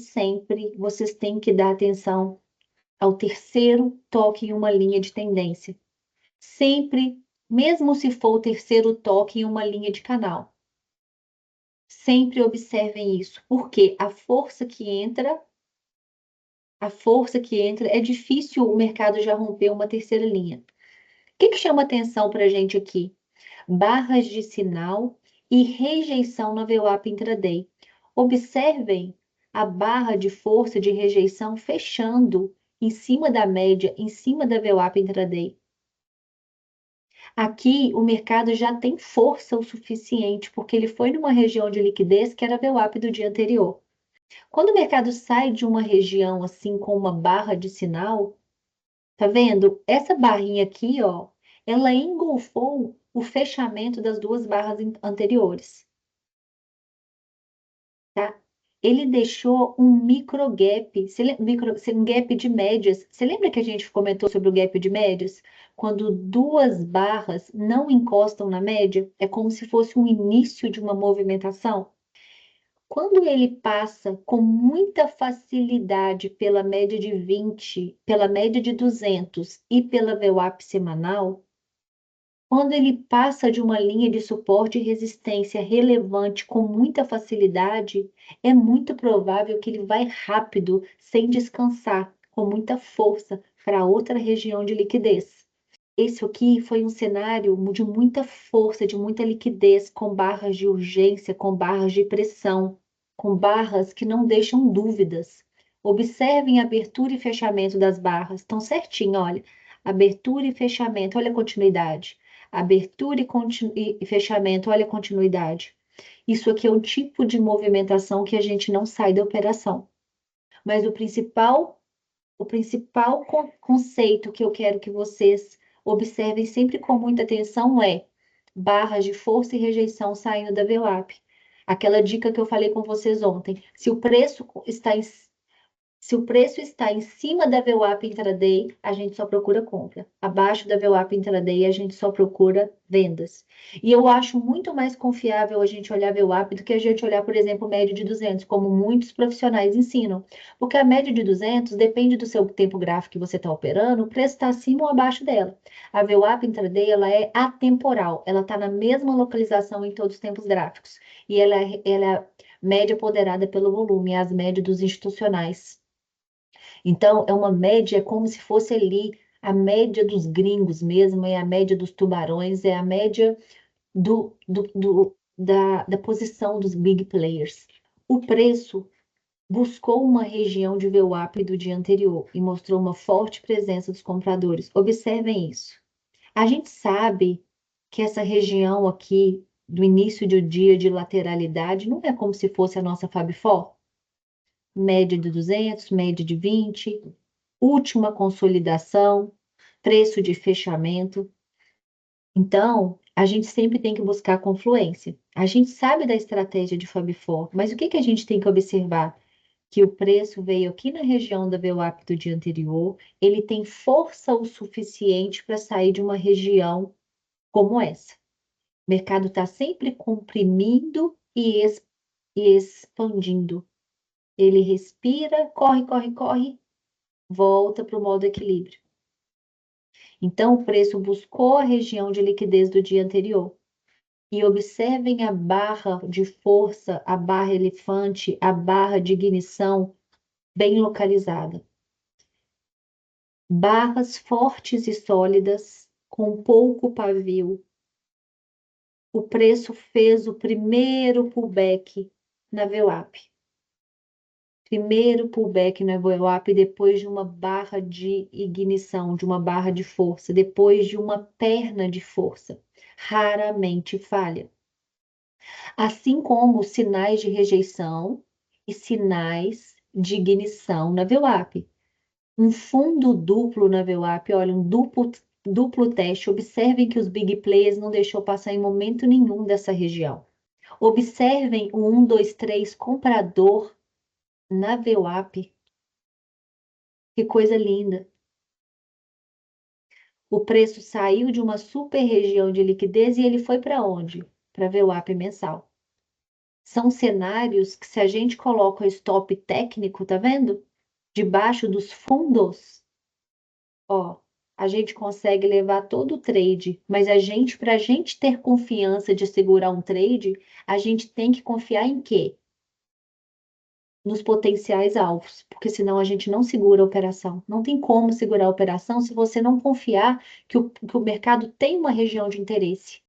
sempre vocês têm que dar atenção ao terceiro toque em uma linha de tendência. Sempre, mesmo se for o terceiro toque em uma linha de canal. Sempre observem isso, porque a força que entra, é difícil o mercado já romper uma terceira linha. O que chama atenção para a gente aqui? Barras de sinal e rejeição na VWAP intraday. Observem a barra de força de rejeição fechando em cima da média, em cima da VWAP intraday. Aqui o mercado já tem força o suficiente, porque ele foi numa região de liquidez que era a VWAP do dia anterior. Quando o mercado sai de uma região assim com uma barra de sinal, tá vendo? Essa barrinha aqui, ó, ela engolfou o fechamento das duas barras anteriores, tá? Ele deixou um micro gap, um gap de médias. Você lembra que a gente comentou sobre o gap de médias? Quando duas barras não encostam na média, é como se fosse um início de uma movimentação. Quando ele passa com muita facilidade pela média de 20, pela média de 200 e pela VWAP semanal, quando ele passa de uma linha de suporte e resistência relevante com muita facilidade, é muito provável que ele vai rápido, sem descansar, com muita força, para outra região de liquidez. Esse aqui foi um cenário de muita força, de muita liquidez, com barras de urgência, com barras de pressão, com barras que não deixam dúvidas. Observem a abertura e fechamento das barras, estão certinho, olha. Abertura e fechamento, olha a continuidade. Abertura e fechamento, olha a continuidade. Isso aqui é um tipo de movimentação que a gente não sai da operação. Mas o principal conceito que eu quero que vocês observem sempre com muita atenção é barras de força e rejeição saindo da VWAP. Aquela dica que eu falei com vocês ontem. Se o preço está em cima da VWAP intraday, a gente só procura compra. Abaixo da VWAP intraday, a gente só procura vendas. E eu acho muito mais confiável a gente olhar VWAP do que a gente olhar, por exemplo, média de 200, como muitos profissionais ensinam. Porque a média de 200 depende do seu tempo gráfico que você está operando, o preço está acima ou abaixo dela. A VWAP intraday, ela é atemporal, ela está na mesma localização em todos os tempos gráficos. E ela é média ponderada pelo volume, é as médias dos institucionais. Então, é uma média, é como se fosse ali a média dos gringos mesmo, é a média dos tubarões, é a média da posição dos big players. O preço buscou uma região de VWAP do dia anterior e mostrou uma forte presença dos compradores. Observem isso. A gente sabe que essa região aqui, do início do dia de lateralidade, não é como se fosse a nossa Fab Four? Média de 200, média de 20, última consolidação, preço de fechamento. Então, a gente sempre tem que buscar confluência. A gente sabe da estratégia de Fab Four, mas o que a gente tem que observar? Que o preço veio aqui na região da VWAP do dia anterior, ele tem força o suficiente para sair de uma região como essa. O mercado está sempre comprimindo e expandindo. Ele respira, corre, corre, corre, volta para o modo equilíbrio. Então, o preço buscou a região de liquidez do dia anterior. E observem a barra de força, a barra elefante, a barra de ignição bem localizada. Barras fortes e sólidas, com pouco pavio. O preço fez o primeiro pullback na VWAP. Primeiro pullback na VWAP depois de uma barra de ignição, de uma barra de força, depois de uma perna de força. Raramente falha. Assim como sinais de rejeição e sinais de ignição na VWAP. Um fundo duplo na VWAP, olha, um duplo teste. Observem que os big players não deixou passar em momento nenhum dessa região. Observem o 1, 2, 3 comprador na VWAP. Que coisa linda. O preço saiu de uma super região de liquidez e ele foi para onde? Para VWAP mensal. São cenários que, se a gente coloca o stop técnico, tá vendo? Debaixo dos fundos, ó, a gente consegue levar todo o trade, mas para a gente ter confiança de segurar um trade, a gente tem que confiar em quê? Nos potenciais alvos, porque senão a gente não segura a operação. Não tem como segurar a operação se você não confiar que o mercado tem uma região de interesse.